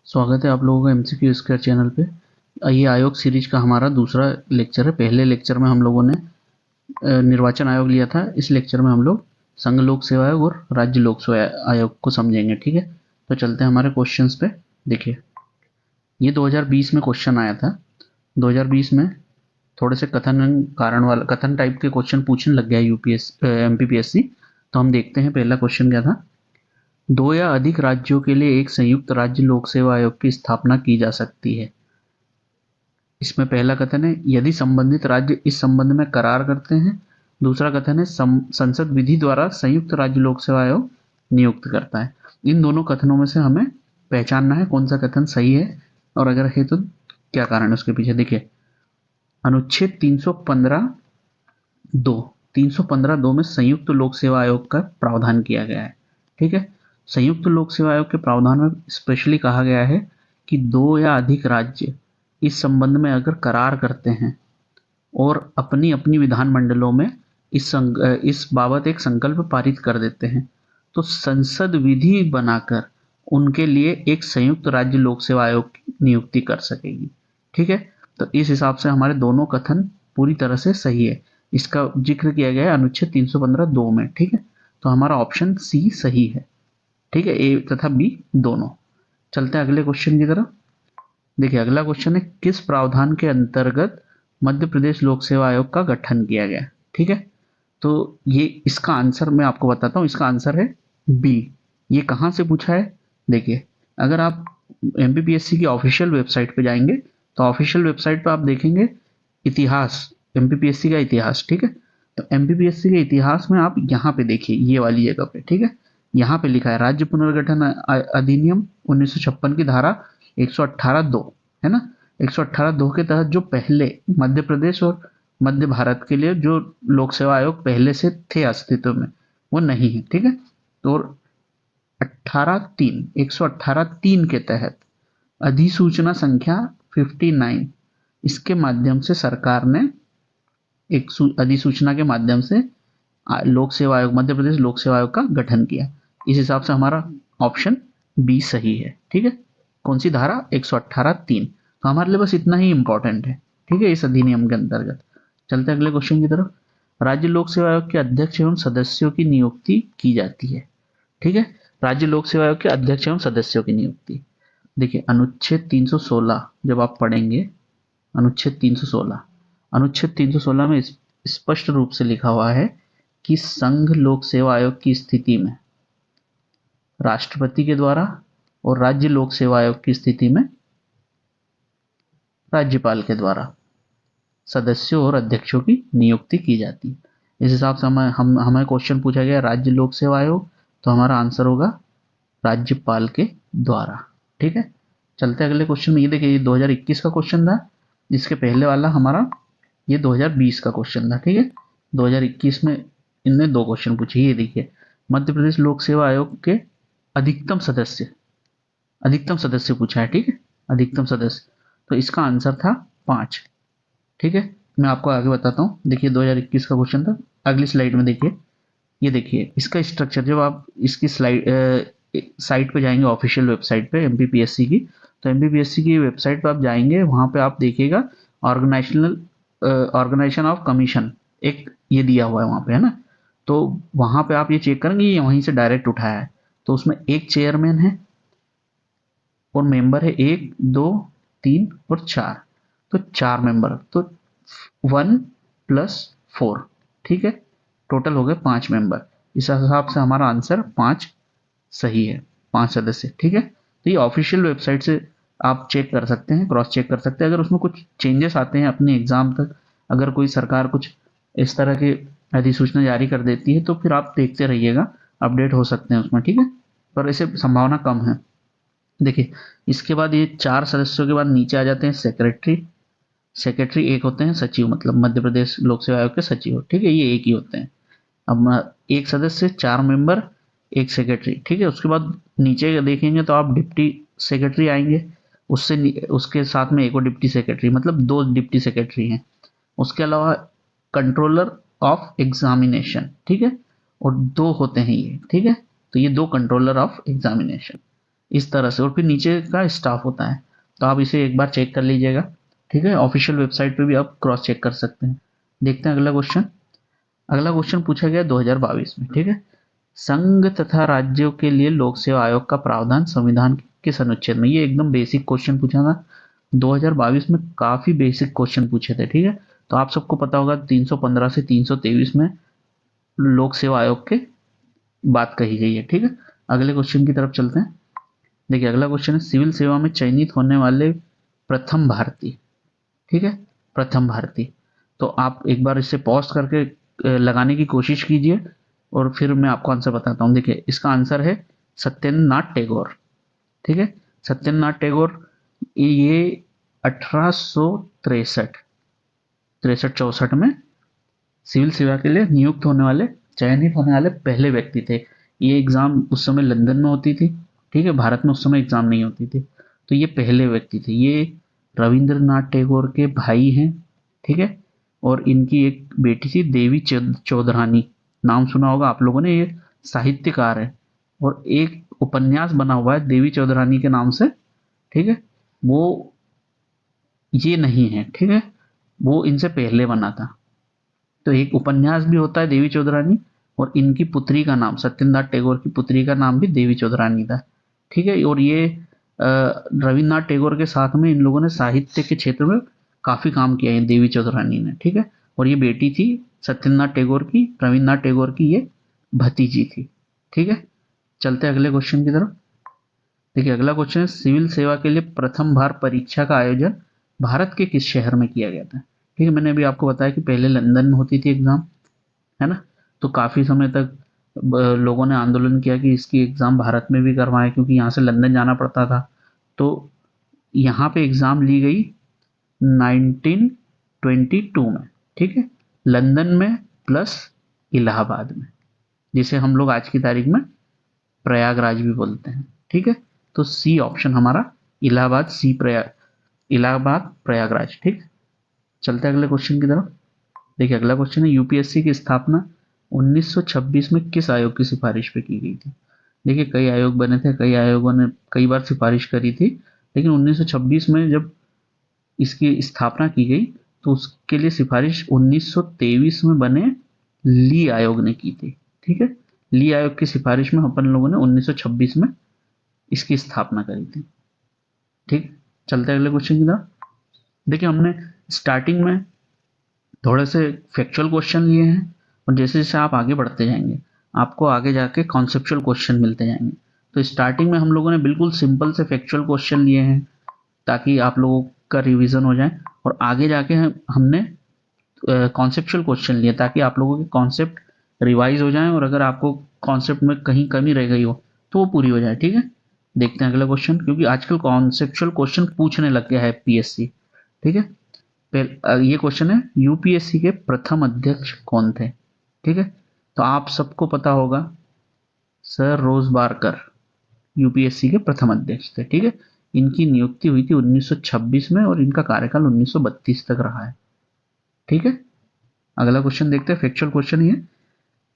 स्वागत है आप लोगों का एमसीक्यू स्क्वायर चैनल पे। ये आयोग सीरीज का हमारा दूसरा लेक्चर है। पहले लेक्चर में हम लोगों ने निर्वाचन आयोग लिया था। इस लेक्चर में हम लोग संघ लोक सेवा आयोग और राज्य लोक सेवा आयोग को समझेंगे। ठीक है, तो चलते हैं हमारे क्वेश्चंस पे। देखिए, ये 2020 में क्वेश्चन आया था। 2020 में थोड़े से कथन कारण वाला कथन टाइप के क्वेश्चन पूछने लग गया यूपीएस एमपीपीएससी। तो हम देखते हैं पहला क्वेश्चन क्या था। दो या अधिक राज्यों के लिए एक संयुक्त राज्य लोक सेवा आयोग की स्थापना की जा सकती है। इसमें पहला कथन है यदि संबंधित राज्य इस संबंध में करार करते हैं। दूसरा कथन है संसद विधि द्वारा संयुक्त राज्य लोक सेवा आयोग नियुक्त करता है। इन दोनों कथनों में से हमें पहचानना है कौन सा कथन सही है और अगर है तो क्या कारण है उसके पीछे। देखिए, अनुच्छेद 315 दो 315 में संयुक्त लोक सेवा आयोग का प्रावधान किया गया है। ठीक है, संयुक्त लोक सेवा आयोग के प्रावधान में स्पेशली कहा गया है कि दो या अधिक राज्य इस संबंध में अगर करार करते हैं और अपनी अपनी विधानमंडलों में इस बाबत एक संकल्प पारित कर देते हैं तो संसद विधि बनाकर उनके लिए एक संयुक्त राज्य लोक सेवा आयोग की नियुक्ति कर सकेगी। ठीक है, तो इस हिसाब से हमारे दोनों कथन पूरी तरह से सही है। इसका जिक्र किया गया है अनुच्छेद 315(2) में। ठीक है, तो हमारा ऑप्शन सी सही है। ठीक है, ए तथा बी दोनों। चलते हैं अगले क्वेश्चन की तरफ। देखिए, अगला क्वेश्चन है किस प्रावधान के अंतर्गत मध्य प्रदेश लोक सेवा आयोग का गठन किया गया। ठीक है, तो ये इसका आंसर मैं आपको बताता हूँ। इसका आंसर है बी। ये कहाँ से पूछा है। देखिए, अगर आप एमपीपीएससी की ऑफिशियल वेबसाइट पे जाएंगे तो ऑफिशियल वेबसाइट पे आप देखेंगे इतिहास, एमपीपीएससी का इतिहास। ठीक है, तो एमपीपीएससी के इतिहास में आप यहाँ पे देखिए ये वाली जगह पे। ठीक है, यहाँ पे लिखा है राज्य पुनर्गठन अधिनियम 1956 की धारा 118(2) है ना। 118(2) के तहत जो पहले मध्य प्रदेश और मध्य भारत के लिए जो लोक सेवा आयोग पहले से थे अस्तित्व में वो नहीं है। ठीक है, तो 118(3) के तहत अधिसूचना संख्या 59 इसके माध्यम से सरकार ने एक अधिसूचना के माध्यम से लोक सेवा आयोग, मध्य प्रदेश लोक सेवा आयोग का गठन किया। इस हिसाब से हमारा ऑप्शन बी सही है। ठीक है, कौन सी धारा 118(3). तो हमारे लिए बस इतना ही इंपॉर्टेंट है। ठीक है, इस अधिनियम के अंतर्गत। चलते हैं अगले क्वेश्चन की तरफ। राज्य लोक सेवा आयोग के अध्यक्ष एवं सदस्यों की नियुक्ति की जाती है। ठीक है, राज्य लोक सेवा आयोग के अध्यक्ष एवं सदस्यों की नियुक्ति। देखिए, अनुच्छेद 316 जब आप पढ़ेंगे, अनुच्छेद 316 में स्पष्ट रूप से लिखा हुआ है कि संघ लोक सेवा आयोग की स्थिति में राष्ट्रपति के द्वारा और राज्य लोक सेवा आयोग की स्थिति में राज्यपाल के द्वारा सदस्यों और अध्यक्षों की नियुक्ति की जाती है। इस हिसाब से हमें क्वेश्चन पूछा गया राज्य लोक सेवा आयोग, तो हमारा आंसर होगा राज्यपाल के द्वारा। ठीक है, चलते अगले क्वेश्चन में। ये देखिए, ये 2021 का क्वेश्चन था। इसके पहले वाला हमारा ये 2020 का क्वेश्चन था। ठीक है, 2021 में इनने दो क्वेश्चन पूछे। ये देखिए, मध्य प्रदेश लोक सेवा आयोग के अधिकतम सदस्य पूछा है। ठीक है, अधिकतम सदस्य, तो इसका आंसर था 5। ठीक है, मैं आपको आगे बताता हूँ। देखिए, 2021 का क्वेश्चन था। अगली स्लाइड में देखिए, ये देखिए इसका स्ट्रक्चर। जब आप इसकी साइट पे जाएंगे, ऑफिशियल वेबसाइट पे एमपीपीएससी की, तो एमपीपीएससी की वेबसाइट पे आप जाएंगे, वहां पे आप देखिएगा ऑर्गेनाइजेशन ऑफ कमीशन एक ये दिया हुआ है वहां पे, है ना। तो वहां पे आप ये चेक करेंगे, ये वहीं से डायरेक्ट उठाया है। तो उसमें एक चेयरमैन है और मेंबर है 1, 2, 3 और 4। तो 4 मेंबर, तो 1+4। ठीक है, टोटल हो गए 5 मेंबर। इस हिसाब से हमारा आंसर 5 सही है, 5 सदस्य। ठीक है, तो ये ऑफिशियल वेबसाइट से आप चेक कर सकते हैं, क्रॉस चेक कर सकते हैं। अगर उसमें कुछ चेंजेस आते हैं अपने एग्जाम तक, अगर कोई सरकार कुछ इस तरह के अधिसूचना जारी कर देती है तो फिर आप देखते रहिएगा, अपडेट हो सकते हैं उसमें। ठीक है, पर ऐसे संभावना कम है। देखिए, इसके बाद ये 4 सदस्यों के बाद नीचे आ जाते हैं सेक्रेटरी एक होते हैं, सचिव मतलब मध्य प्रदेश लोक सेवा आयोग के सचिव। ठीक है, ये एक ही होते हैं। अब एक सदस्य, 4 मेंबर, एक सेक्रेटरी। ठीक है, उसके बाद नीचे देखेंगे तो आप डिप्टी सेक्रेटरी आएंगे, उसके साथ में एक और डिप्टी सेक्रेटरी, मतलब 2 डिप्टी सेक्रेटरी हैं। उसके अलावा कंट्रोलर ऑफ एग्जामिनेशन। ठीक है, और 2 होते हैं ये। ठीक है, तो ये 2 कंट्रोलर ऑफ एग्जामिनेशन। इस तरह से, और फिर नीचे का स्टाफ होता है। तो आप इसे एक बार चेक कर लीजिएगा, ठीक है, ऑफिशियल वेबसाइट पे भी आप क्रॉस चेक कर सकते हैं। देखते हैं अगला क्वेश्चन। अगला क्वेश्चन पूछा गया 2022 में, ठीक है। संघ तथा राज्यों के लिए लोक सेवा आयोग का प्रावधान संविधान के किस अनुच्छेद में? ये एकदम बेसिक क्वेश्चन पूछा था 2022 में, काफी बेसिक क्वेश्चन पूछे थे, ठीक है। तो आप सबको पता होगा 315 से 323 में लोक सेवा आयोग के बात कही गई है, ठीक है। अगले क्वेश्चन की तरफ चलते हैं। देखिए अगला क्वेश्चन है, सिविल सेवा में चयनित होने वाले प्रथम भारतीय, ठीक है, प्रथम भारतीय। तो आप एक बार इसे पॉज करके लगाने की कोशिश कीजिए और फिर मैं आपको आंसर बताता हूँ। देखिए इसका आंसर है सत्येंद्रनाथ टैगोर, ठीक है। सत्येंद्रनाथ टैगोर ये 1863 में सिविल सेवा के लिए नियुक्त होने वाले, चयनित होने वाले पहले व्यक्ति थे। ये एग्जाम उस समय लंदन में होती थी, ठीक है, भारत में उस समय एग्जाम नहीं होती थी। तो ये पहले व्यक्ति थे। ये रविंद्रनाथ टैगोर के भाई हैं, ठीक है। और इनकी एक बेटी थी देवी चौधरानी, नाम सुना होगा आप लोगों ने, ये साहित्यकार है और एक उपन्यास बना हुआ है देवी चौधरानी के नाम से, ठीक है। वो ये नहीं है, ठीक है, वो इनसे पहले बना था। तो एक उपन्यास भी होता है देवी चौधरानी, और इनकी पुत्री का नाम, सत्येंद्रनाथ टैगोर की पुत्री का नाम भी देवी चौधरानी था, ठीक है। और ये रविन्द्रनाथ टैगोर के साथ में इन लोगों ने साहित्य के क्षेत्र में काफी काम किया है, देवी चौधरानी ने, ठीक है। और ये बेटी थी सत्येंद्रनाथ टैगोर की, रविन्द्रनाथ टैगोर की ये भतीजी थी, ठीक है। चलते हैं अगले क्वेश्चन की तरफ। देखिए अगला क्वेश्चन है, सिविल सेवा के लिए प्रथम बार परीक्षा का आयोजन भारत के किस शहर में किया गया था? ठीक है, मैंने अभी आपको बताया कि पहले लंदन में होती थी एग्जाम, है ना। तो काफी समय तक लोगों ने आंदोलन किया कि इसकी एग्जाम भारत में भी करवाएं, क्योंकि यहाँ से लंदन जाना पड़ता था। तो यहाँ पे एग्जाम ली गई 1922 में, ठीक है, लंदन में प्लस इलाहाबाद में, जिसे हम लोग आज की तारीख में प्रयागराज भी बोलते हैं, ठीक है। तो सी ऑप्शन हमारा, इलाहाबाद, सी प्रयाग, इलाहाबाद प्रयागराज, ठीक। चलते हैं अगले क्वेश्चन की तरफ। देखिए अगला क्वेश्चन है, यूपीएससी की स्थापना 1926 में किस आयोग की सिफारिश पे की गई थी? देखिए कई आयोग बने थे, कई आयोगों ने कई बार सिफारिश करी थी, लेकिन 1926 में जब इसकी स्थापना की गई तो उसके लिए सिफारिश 1923 में बने ली आयोग ने की थी, ठीक है। ली आयोग की सिफारिश में अपन लोगों ने 1926 में इसकी स्थापना करी थी, ठीक। चलते हैं अगले क्वेश्चन की तरफ। देखिए हमने स्टार्टिंग में थोड़े से फैक्चुअल क्वेश्चन लिए हैं, और जैसे जैसे आप आगे बढ़ते जाएंगे आपको आगे जाके कॉन्सेप्चुअल क्वेश्चन मिलते जाएंगे। तो स्टार्टिंग में हम लोगों ने बिल्कुल सिंपल से फैक्चुअल क्वेश्चन लिए हैं ताकि आप लोगों का रिवीजन हो जाए, और आगे जाके हमने कॉन्सेप्चुअल क्वेश्चन लिए ताकि आप लोगों के कॉन्सेप्ट रिवाइज हो जाएं, और अगर आपको कॉन्सेप्ट में कहीं कमी रह गई हो तो वो पूरी हो जाए, ठीक है। देखते हैं अगला क्वेश्चन, क्योंकि आजकल कॉन्सेप्चुअल क्वेश्चन पूछने लग गया है पीएससी, ठीक है। ये क्वेश्चन है, यूपीएससी के प्रथम अध्यक्ष कौन थे? ठीक है, तो आप सबको पता होगा सर रोजबारकर यूपीएससी के प्रथम अध्यक्ष थे, ठीक है। इनकी नियुक्ति हुई थी 1926 में और इनका कार्यकाल 1932 तक रहा है, ठीक है। अगला क्वेश्चन देखते हैं, फैक्चुअल क्वेश्चन ये,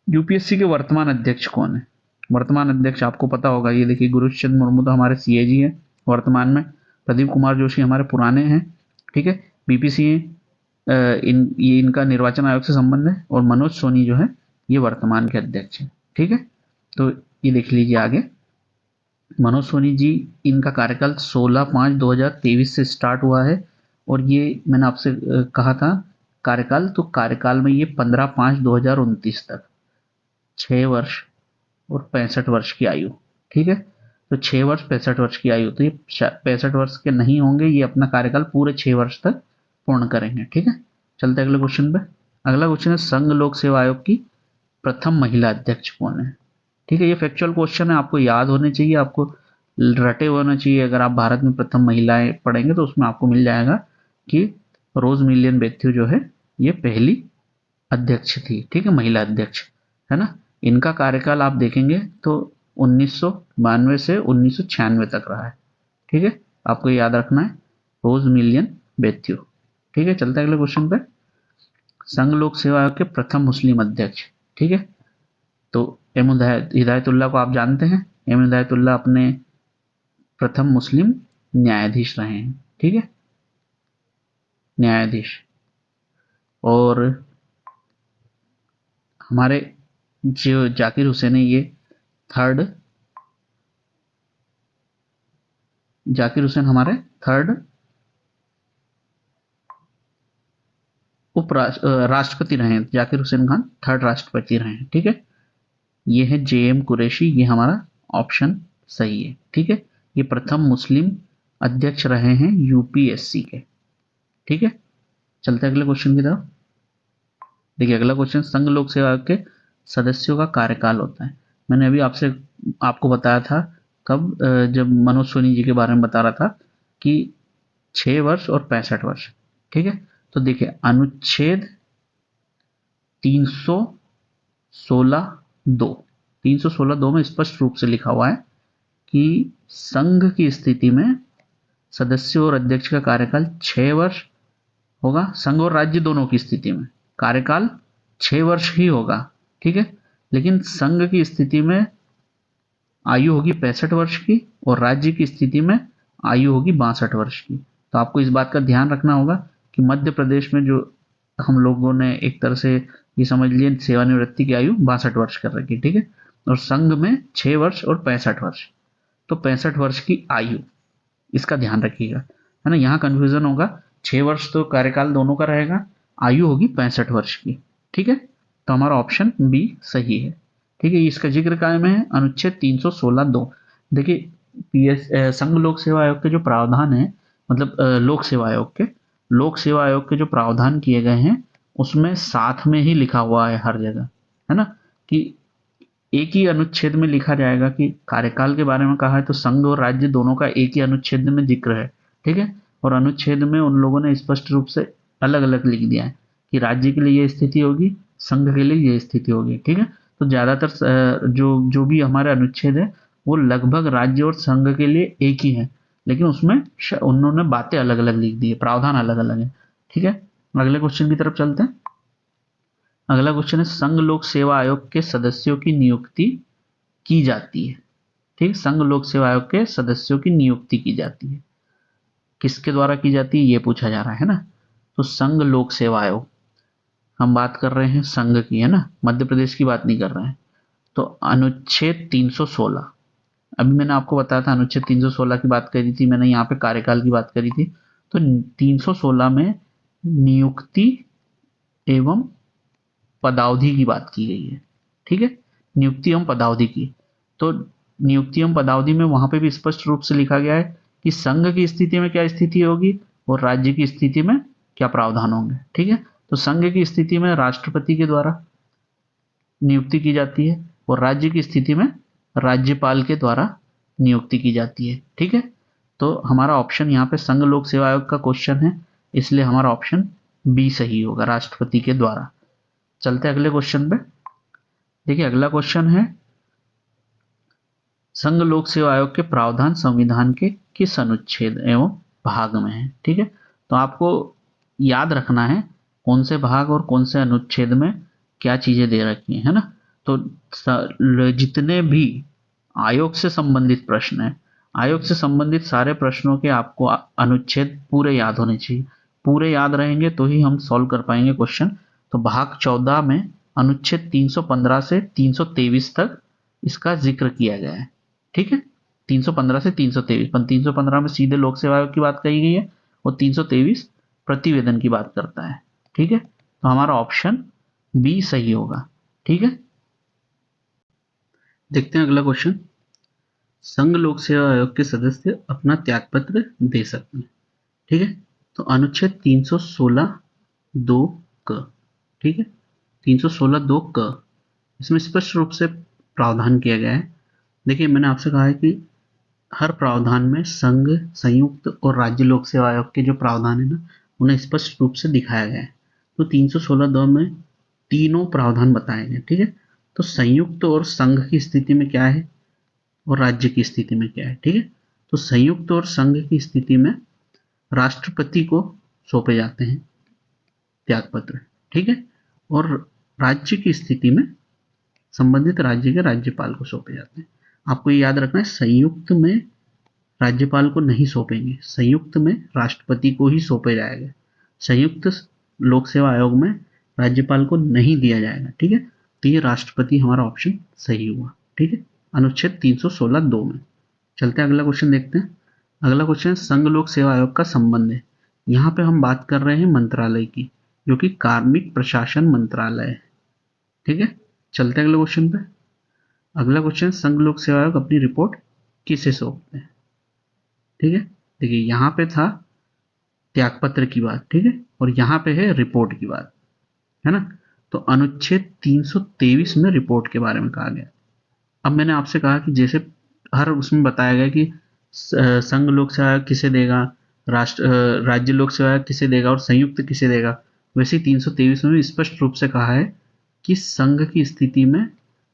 यूपीएससी के वर्तमान अध्यक्ष कौन है? वर्तमान अध्यक्ष आपको पता होगा, ये देखिए गुरुश चंद्र मुर्मू तो हमारे सीएजी है वर्तमान में, प्रदीप कुमार जोशी हमारे पुराने हैं, ठीक है। बीपीसी ये इनका निर्वाचन आयोग से संबंध है, और मनोज सोनी जो है ये वर्तमान के अध्यक्ष हैं, ठीक है। तो ये देख लीजिए आगे, मनोज सोनी जी, इनका कार्यकाल 16/5/2023 से स्टार्ट हुआ है, और ये मैंने आपसे कहा था कार्यकाल, तो कार्यकाल में ये 15/5/2029 तक 6 वर्ष और 65 वर्ष की आयु, ठीक है। तो 6 वर्ष 65 वर्ष की आयु, तो ये 65 वर्ष के नहीं होंगे, ये अपना कार्यकाल पूरे 6 वर्ष तक पूर्ण करेंगे, ठीक है। चलते अगले क्वेश्चन पे। अगला क्वेश्चन है, संघ लोक सेवा आयोग की प्रथम महिला अध्यक्ष कौन है? ठीक है, ये फैक्चुअल क्वेश्चन है, आपको याद होने चाहिए, आपको रटे होना चाहिए। अगर आप भारत में प्रथम महिलाएं पढ़ेंगे तो उसमें आपको मिल जाएगा कि रोज मिलियन बेथ्यू जो है ये पहली अध्यक्ष थी, ठीक है, महिला अध्यक्ष, है ना। इनका कार्यकाल आप देखेंगे तो 1992 से 1996 तक रहा है, ठीक है। आपको याद रखना है, रोज मिलियन बेथ्यू, ठीक है। चलते अगले क्वेश्चन पे, संघ लोक सेवा आयोग के प्रथम मुस्लिम अध्यक्ष, ठीक है। तो एम हिदायतुल्लाह को आप जानते हैं, एम हिदायतुल्लाह अपने प्रथम मुस्लिम न्यायाधीश रहे हैं। ठीक है, न्यायाधीश। और हमारे जो जाकिर हुसैन है, ये थर्ड, जाकिर हुसैन हमारे थर्ड राष्ट्रपति रहे हैं। जाकिर हुसैन खान थर्ड राष्ट्रपति रहे हैं। ठीक है, ये है JM कुरैशी, ये हमारा ऑप्शन सही है। ठीक है, ये प्रथम मुस्लिम अध्यक्ष रहे हैं UPSC के। ठीक है, चलते हैं अगले क्वेश्चन की तरफ। देखिए अगला क्वेश्चन, संघ लोक सेवा आयोग के सदस्यों का कार्यकाल होता है। मैंने अभी आपको बताया था कब, जब मनोज सोनी जी के बारे में बता रहा था कि 6 वर्ष और 65 वर्ष। ठीक है, तो देखिए अनुच्छेद 316(2) में स्पष्ट रूप से लिखा हुआ है कि संघ की स्थिति में सदस्यों और अध्यक्ष का कार्यकाल 6 वर्ष होगा। संघ और राज्य दोनों की स्थिति में कार्यकाल 6 वर्ष ही होगा। ठीक है, लेकिन संघ की स्थिति में आयु होगी 65 वर्ष की और राज्य की स्थिति में आयु होगी 62 वर्ष की। तो आपको इस बात का ध्यान रखना होगा कि मध्य प्रदेश में जो हम लोगों ने एक तरह से ये समझ लिए सेवानिवृत्ति की आयु 62 वर्ष कर रखी। ठीक है, और संघ में 6 वर्ष और 65 वर्ष, तो 65 वर्ष की आयु, इसका ध्यान रखिएगा, है ना। यहाँ कंफ्यूजन होगा, 6 वर्ष तो कार्यकाल दोनों का रहेगा, आयु होगी 65 वर्ष की। ठीक है, तो हमारा ऑप्शन बी सही है। ठीक है, इसका जिक्र काय में है, अनुच्छेद 316(2). देखिए संघ लोक सेवा आयोग के जो प्रावधान है, मतलब लोक सेवा आयोग के जो प्रावधान किए गए हैं उसमें साथ में ही लिखा हुआ है हर जगह, है ना, कि एक ही अनुच्छेद में लिखा जाएगा कि कार्यकाल के बारे में कहा है तो संघ और राज्य दोनों का एक ही अनुच्छेद में जिक्र है। ठीक है, और अनुच्छेद में उन लोगों ने स्पष्ट रूप से अलग अलग लिख दिया है कि राज्य के लिए ये स्थिति होगी, संघ के लिए ये स्थिति होगी। ठीक है, तो ज्यादातर जो भी हमारे अनुच्छेद है वो लगभग राज्य और संघ के लिए एक ही है, लेकिन उसमें उन्होंने बातें अलग अलग लिख दी है, प्रावधान अलग अलग है। ठीक है, अगले क्वेश्चन की तरफ चलते हैं। अगला क्वेश्चन है, संघ लोक सेवा आयोग के सदस्यों की नियुक्ति की जाती है। ठीक, संघ लोक सेवा आयोग के सदस्यों की नियुक्ति की जाती है, किसके द्वारा की जाती है ये पूछा जा रहा है ना। तो संघ लोक सेवा आयोग, हम बात कर रहे हैं संघ की, है ना, मध्य प्रदेश की बात नहीं कर रहे हैं। तो अनुच्छेद 316, अभी मैंने आपको बताया था अनुच्छेद 316 की बात करी थी मैंने, यहाँ पे कार्यकाल की बात करी थी। तो 316 में नियुक्ति एवं पदावधि की बात की गई है। ठीक है, नियुक्ति एवं पदावधि की, तो नियुक्ति एवं पदावधि में वहां पे भी स्पष्ट रूप से लिखा गया है कि संघ की स्थिति में क्या स्थिति होगी और राज्य की स्थिति में क्या प्रावधान होंगे। ठीक है, तो संघ की स्थिति में राष्ट्रपति के द्वारा नियुक्ति की जाती है और राज्य की स्थिति में राज्यपाल के द्वारा नियुक्ति की जाती है। ठीक है, तो हमारा ऑप्शन यहाँ पे संघ लोक सेवा आयोग का क्वेश्चन है, इसलिए हमारा ऑप्शन बी सही होगा, राष्ट्रपति के द्वारा। चलते हैं अगले क्वेश्चन पे। देखिए अगला क्वेश्चन है, संघ लोक सेवा आयोग के प्रावधान संविधान के किस अनुच्छेद एवं भाग में है। ठीक है, तो आपको याद रखना है कौन से भाग और कौन से अनुच्छेद में क्या चीजें दे रखी है ना। तो जितने भी आयोग से संबंधित प्रश्न है, आयोग से संबंधित सारे प्रश्नों के आपको अनुच्छेद पूरे याद होने चाहिए, पूरे याद रहेंगे तो ही हम सॉल्व कर पाएंगे क्वेश्चन। तो भाग 14 में अनुच्छेद 315 से 323 तक इसका जिक्र किया गया है। ठीक है, 315 से 323, 315 में सीधे लोक सेवा आयोग की बात कही गई है और 323 प्रतिवेदन की बात करता है। ठीक है, तो हमारा ऑप्शन बी सही होगा। ठीक है, देखते हैं अगला क्वेश्चन, संघ लोक सेवा आयोग के सदस्य अपना त्यागपत्र दे सकते हैं। ठीक है, तो अनुच्छेद 316(2) क, ठीक है, 316(2) क, इसमें स्पष्ट रूप से प्रावधान किया गया है। देखिए मैंने आपसे कहा है कि हर प्रावधान में संघ, संयुक्त और राज्य लोक सेवा आयोग के जो प्रावधान है ना, उन्हें स्पष्ट रूप से दिखाया गया है। तो 316(2) में तीनों प्रावधान बताए गए। ठीक है, तो संयुक्त और संघ की स्थिति में क्या है और राज्य की स्थिति में क्या है। ठीक है, तो संयुक्त और संघ की स्थिति में राष्ट्रपति को सौंपे जाते हैं त्यागपत्र। ठीक है, और राज्य की स्थिति में संबंधित राज्य के राज्यपाल को सौंपे जाते हैं। आपको ये याद रखना है, संयुक्त में राज्यपाल को नहीं सौंपेंगे, संयुक्त में राष्ट्रपति को ही सौंपे जाएगा। संयुक्त लोक सेवा आयोग में राज्यपाल को नहीं दिया जाएगा। ठीक है, तो ये राष्ट्रपति हमारा ऑप्शन सही हुआ। ठीक है, अनुच्छेद 316(2) में। चलते हैं अगला क्वेश्चन देखते हैं। अगला क्वेश्चन संघ लोक सेवा आयोग का संबंध है। यहाँ पे हम बात कर रहे हैं मंत्रालय की, जो कि कार्मिक प्रशासन मंत्रालय है। ठीक है, चलते हैं अगले क्वेश्चन पे। अगला क्वेश्चन, संघ लोक सेवा आयोग अपनी रिपोर्ट किसे सौंपते हैं। ठीक है, देखिए यहाँ पे था त्यागपत्र की बात, ठीक है, और यहाँ पे है रिपोर्ट की बात, है ना। तो अनुच्छेद 323 में रिपोर्ट के बारे में कहा गया। अब मैंने आपसे कहा कि जैसे हर उसमें बताया गया कि संघ लोक सेवा आयोग किसे देगा, राज्य लोक सेवा आयोग किसे देगा और संयुक्त किसे देगा, वैसे ही 323 में भी स्पष्ट रूप से कहा है कि संघ की स्थिति में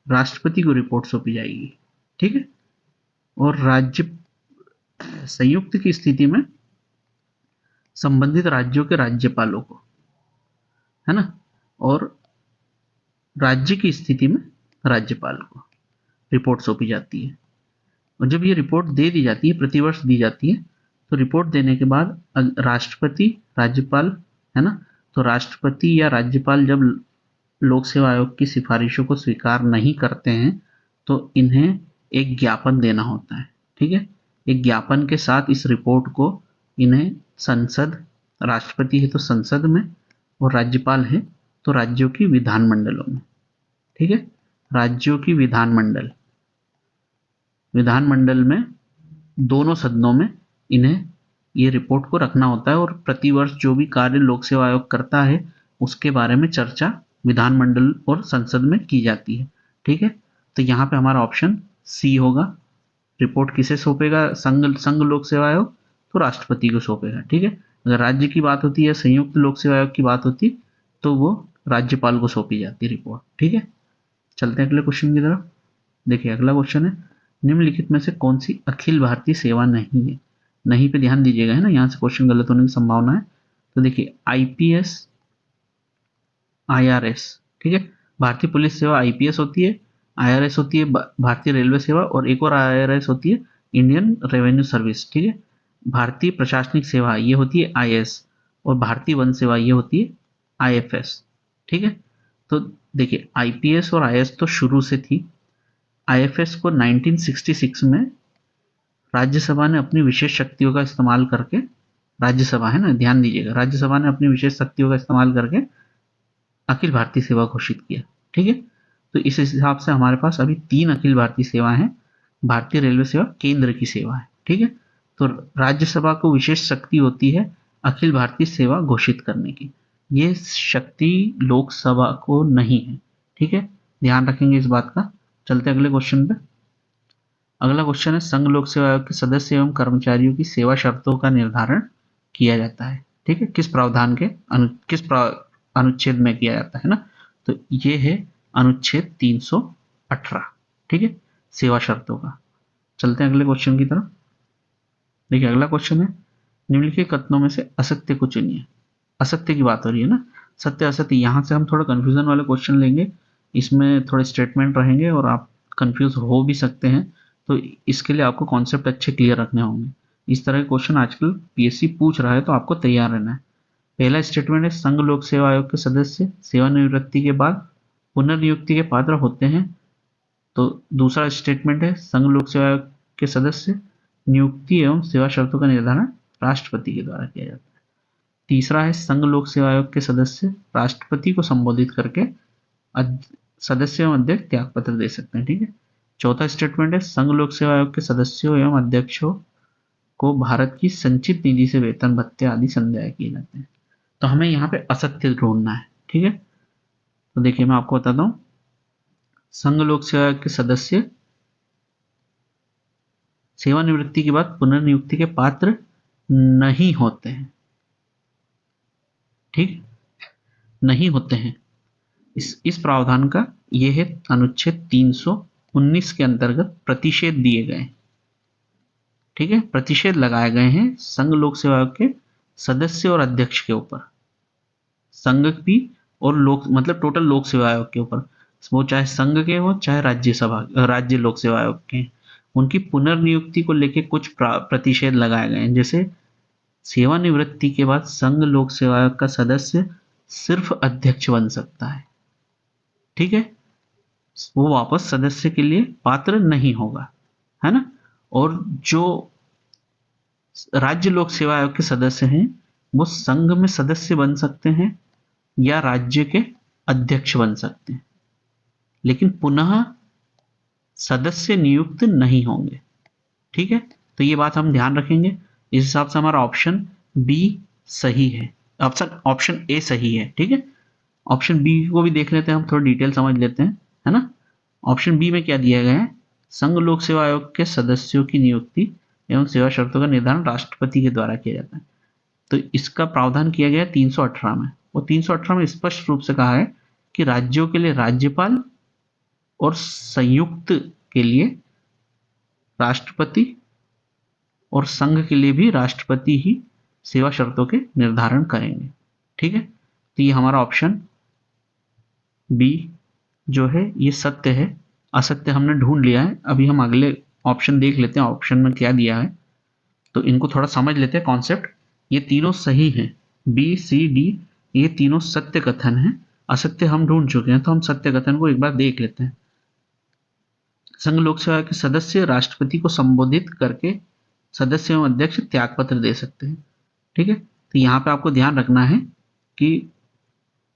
राष्ट्रपति को रिपोर्ट सौंपी जाएगी। ठीक है, और संयुक्त की स्थिति में संबंधित राज्यों के राज्यपालों को, है ना, और राज्य की स्थिति में राज्यपाल को रिपोर्ट सौंपी जाती है। और जब ये रिपोर्ट दे दी जाती है, प्रतिवर्ष दी जाती है, तो रिपोर्ट देने के बाद राष्ट्रपति, राज्यपाल, है ना, तो राष्ट्रपति या राज्यपाल जब लोक सेवा आयोग की सिफारिशों को स्वीकार नहीं करते हैं तो इन्हें एक ज्ञापन देना होता है। ठीक है, एक ज्ञापन के साथ इस रिपोर्ट को इन्हें संसद, राष्ट्रपति है तो संसद में और राज्यपाल है तो राज्यों की विधानमंडलों में। ठीक है, राज्यों की विधानमंडल में दोनों सदनों में इन्हें ये रिपोर्ट को रखना होता है और प्रतिवर्ष जो भी कार्य लोक सेवा आयोग करता है उसके बारे में चर्चा विधानमंडल और संसद में की जाती है। ठीक है, तो यहाँ पे हमारा ऑप्शन सी होगा। रिपोर्ट किसे सौंपेगा संघ लोक सेवा आयोग, तो राष्ट्रपति को सौंपेगा। ठीक है, अगर राज्य की बात होती है, संयुक्त लोक सेवा आयोग की बात होती तो वो राज्यपाल को सौंपी जाती रिपोर्ट। ठीक है, चलते हैं अगले क्वेश्चन की तरफ। देखिए अगला क्वेश्चन है, निम्नलिखित में से कौन सी अखिल भारतीय सेवा नहीं है। नहीं पे ध्यान दीजिएगा, है ना, यहाँ से क्वेश्चन गलत होने की संभावना है। तो देखिए आईपीएस, आईआरएस, ठीक है, भारतीय पुलिस सेवा आईपीएस होती है, आईआरएस होती है भारतीय रेलवे सेवा, और एक और आईआरएस होती है इंडियन रेवेन्यू सर्विस। ठीक है, भारतीय प्रशासनिक सेवा ये होती है आईएएस, और भारतीय वन सेवा ये होती है आईएफएस। ठीक है, तो देखिए आईपीएस और आईएएस तो शुरू से थी। आईएफएस को 1966 में राज्यसभा ने अपनी विशेष शक्तियों का इस्तेमाल करके, राज्यसभा है ना, ध्यान दीजिएगा, राज्यसभा ने अपनी विशेष शक्तियों का इस्तेमाल करके अखिल भारतीय सेवा घोषित किया। ठीक है, तो इस हिसाब से हमारे पास अभी 3 अखिल भारतीय सेवा हैं। भारतीय रेलवे सेवा केंद्र की सेवा है। ठीक है, तो राज्यसभा को विशेष शक्ति होती है अखिल भारतीय सेवा घोषित करने की, ये शक्ति लोकसभा को नहीं है। ठीक है, ध्यान रखेंगे इस बात का। चलते अगले क्वेश्चन पे। अगला क्वेश्चन है, संघ लोक सेवा आयोग के सदस्य एवं कर्मचारियों की सेवा शर्तों का निर्धारण किया जाता है। ठीक है, किस प्रावधान के अनुच्छेद में किया जाता है ना, तो ये है अनुच्छेद 318। ठीक है, सेवा शर्तों का। चलते हैं अगले क्वेश्चन की तरफ। देखिए अगला क्वेश्चन है, निम्नलिखित कथनों में से असत्य को चुनिए। असत्य की बात हो रही है ना, सत्य असत्य, यहाँ से हम थोड़ा कंफ्यूजन वाले क्वेश्चन लेंगे, इसमें थोड़े स्टेटमेंट रहेंगे और आप कंफ्यूज हो भी सकते हैं, तो इसके लिए आपको कॉन्सेप्ट अच्छे क्लियर रखने होंगे। इस तरह के क्वेश्चन आजकल पीएससी पूछ रहा है, तो आपको तैयार रहना है। पहला स्टेटमेंट है, संघ लोक सेवा आयोग के सदस्य सेवानिवृत्ति के बाद पुनर्नियुक्ति के पात्र होते हैं। तो दूसरा स्टेटमेंट है, संघ लोक सेवा आयोग के सदस्य नियुक्ति एवं सेवा शर्तों का निर्धारण राष्ट्रपति के द्वारा किया जाता है। तीसरा है, संघ लोक सेवा आयोग के सदस्य राष्ट्रपति को संबोधित करके सदस्य एवं अध्यक्ष त्याग पत्र दे सकते हैं। ठीक है, चौथा स्टेटमेंट है, संघ लोक सेवा आयोग के सदस्यों एवं अध्यक्षों को भारत की संचित निधि से वेतन भत्ते आदि संदेह किए जाते हैं। तो हमें यहाँ पे असत्य ढूंढना है। ठीक है, तो देखिए मैं आपको बताता हूँ, संघ लोक सेवा आयोग के सदस्य सेवानिवृत्ति के बाद पुनर्नियुक्ति के पात्र नहीं होते हैं। ठीक, नहीं होते हैं। इस प्रावधान का यह है अनुच्छेद 319 के अंतर्गत प्रतिषेध दिए गए। ठीक है, प्रतिषेध लगाए गए हैं संघ लोक सेवा आयोग के सदस्य और अध्यक्ष के ऊपर, संघ भी और लोक मतलब टोटल लोक सेवा आयोग के ऊपर, वो चाहे संघ के हो चाहे राज्य लोक सेवा आयोग के, उनकी पुनर्नियुक्ति को लेकर कुछ प्रतिषेध लगाए गए हैं। जैसे सेवानिवृत्ति के बाद संघ लोक सेवा आयोग का सदस्य सिर्फ अध्यक्ष बन सकता है, ठीक है, वो वापस सदस्य के लिए पात्र नहीं होगा, है ना। और जो राज्य लोक सेवा आयोग के सदस्य हैं वो संघ में सदस्य बन सकते हैं या राज्य के अध्यक्ष बन सकते हैं, लेकिन पुनः सदस्य नियुक्त नहीं होंगे, ठीक है। तो ये बात हम ध्यान रखेंगे। इस हिसाब से हमारा ऑप्शन बी सही है, ऑप्शन ए सही है, ठीक है। ऑप्शन बी को भी देख लेते हैं, हम थोड़ा डिटेल समझ लेते हैं, है ना। ऑप्शन बी में क्या दिया गया है, संघ लोक सेवा आयोग के सदस्यों की नियुक्ति एवं सेवा शर्तों का निर्धारण राष्ट्रपति के द्वारा किया जाता है। तो इसका प्रावधान किया गया है 318 में। वो 318 में स्पष्ट रूप से कहा है कि राज्यों के लिए राज्यपाल और संयुक्त के लिए राष्ट्रपति और संघ के लिए भी राष्ट्रपति ही सेवा शर्तों के निर्धारण करेंगे, ठीक है। तो ये हमारा ऑप्शन बी जो है ये सत्य है। असत्य हमने ढूंढ लिया है, अभी हम अगले ऑप्शन देख लेते हैं ऑप्शन में क्या दिया है, तो इनको थोड़ा समझ लेते हैं कॉन्सेप्ट। ये तीनों सही हैं, बी सी डी ये तीनों सत्य कथन हैं। असत्य हम ढूंढ चुके हैं, तो हम सत्य कथन को एक बार देख लेते हैं। संघ लोक सेवा के सदस्य राष्ट्रपति को संबोधित करके सदस्य एवं अध्यक्ष त्यागपत्र दे सकते हैं, ठीक है। तो यहाँ पे आपको ध्यान रखना है कि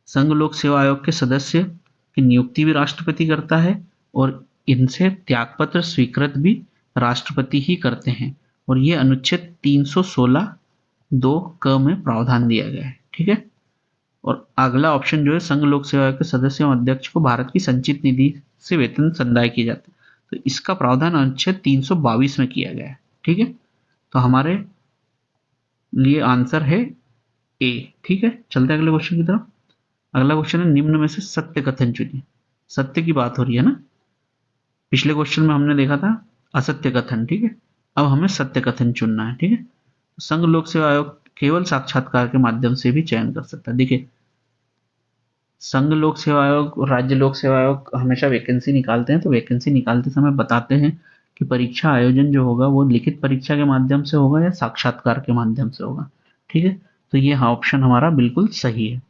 संघ लोक सेवा आयोग के सदस्य की नियुक्ति भी राष्ट्रपति करता है और इनसे त्यागपत्र स्वीकृत भी राष्ट्रपति ही करते हैं, और ये अनुच्छेद 316 2 क में प्रावधान दिया गया है, ठीक है। और अगला ऑप्शन जो है, संघ लोक सेवा आयोग के सदस्य एवं अध्यक्ष को भारत की संचित निधि से वेतन संदाय किए जाते हैं, तो इसका प्रावधान अनुच्छेद 322 में किया गया है, ठीक है। तो हमारे लिए आंसर है ए, ठीक है। चलते हैं अगले क्वेश्चन की तरफ। अगला क्वेश्चन है, निम्न में से सत्य कथन चुनिए। सत्य की बात हो रही है ना, पिछले क्वेश्चन में हमने देखा था असत्य कथन, ठीक है। अब हमें सत्य कथन चुनना है, ठीक है। संघ लोक सेवा आयोग केवल साक्षात्कार के माध्यम से भी चयन कर सकता है। देखिए, संघ लोक सेवा आयोग और राज्य लोक सेवा आयोग हमेशा वैकेंसी निकालते हैं, तो वैकेंसी निकालते समय बताते हैं कि परीक्षा आयोजन जो होगा वो लिखित परीक्षा के माध्यम से होगा या साक्षात्कार के माध्यम से होगा, ठीक है। तो ये ऑप्शन हमारा बिल्कुल सही है।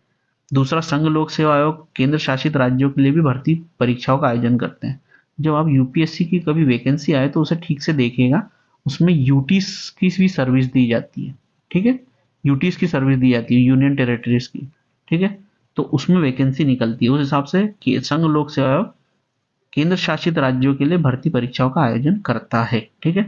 दूसरा, संघ लोक सेवा आयोग केंद्र शासित राज्यों के लिए भी भर्ती परीक्षाओं का आयोजन करते हैं। जब आप यूपीएससी की कभी वैकेंसी आए तो उसे ठीक से देखिएगा, उसमें यूटीज की भी सर्विस दी जाती है, ठीक है। यूटीज की सर्विस दी जाती है, यूनियन टेरिटरीज की, ठीक है। तो उसमें वैकेंसी निकलती है, उस हिसाब से कि संघ लोक सेवा आयोग केंद्र शासित राज्यों के लिए भर्ती परीक्षाओं का आयोजन करता है, ठीक है।